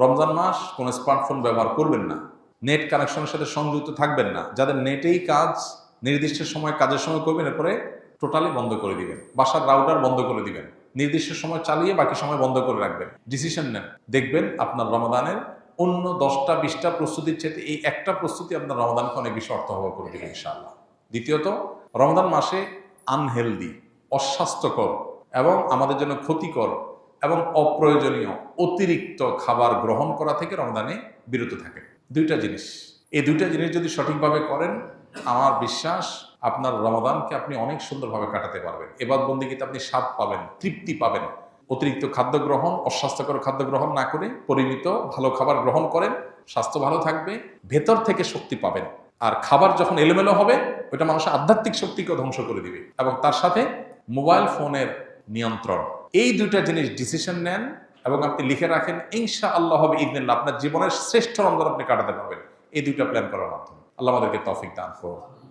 রমজান মাস কোনো স্মার্টফোন ব্যবহার করবেন না, নেট কানেকশনের সাথে সংযুক্ত থাকবেন না। যাদের নেটেই কাজ, নির্দিষ্ট সময় কাজের সময় করবেন, এরপরে টোটালি বন্ধ করে দিবেন। বাসার রাউটার বন্ধ করে দিবেন, নির্দিষ্ট সময় চালিয়ে বাকি সময় বন্ধ করে রাখবেন। ডিসিশন নেন, দেখবেন আপনার রমাদানের অন্য 10টা 20টা প্রস্তুতির চেয়ে এই একটা প্রস্তুতি আপনার রমাদানকে অনেক বেশি অর্থবহ করে দেবে ইনশাআল্লাহ। দ্বিতীয়ত, রমজান মাসে আনহেলদি, অস্বাস্থ্যকর এবং আমাদের জন্য ক্ষতিকর এবং অপ্রয়োজনীয় অতিরিক্ত খাবার গ্রহণ করা থেকে রমজানে বিরত থাকে। দুইটা জিনিস, এই দুইটা জিনিস যদি সঠিকভাবে করেন, আমার বিশ্বাস আপনার রমাদানকে আপনি অনেক সুন্দরভাবে কাটাতে পারবেন। এবাদত বন্দেগীতে আপনি স্বাদ পাবেন, তৃপ্তি পাবেন। অতিরিক্ত খাদ্য গ্রহণ, অস্বাস্থ্যকর খাদ্য গ্রহণ না করে পরিমিত ভালো খাবার গ্রহণ করেন, স্বাস্থ্য ভালো থাকবে, ভেতর থেকে শক্তি পাবেন। আর খাবার যখন এলোমেলো হবে, ওইটা মানুষের আধ্যাত্মিক শক্তিকে ধ্বংস করে দিবে। এবং তার সাথে মোবাইল ফোনের নিয়ন্ত্রণ, এই দুইটা জিনিস ডিসিশন নেন এবং আপনি লিখে রাখেন, ইনশাআল্লাহ হবে ইদনিল্লাহ আপনার জীবনের শ্রেষ্ঠ রমজান আপনি কাটাতে পারবেন এই দুইটা প্ল্যান করার মাধ্যমে। আল্লাহ আমাদেরকে তৌফিক দান করুন।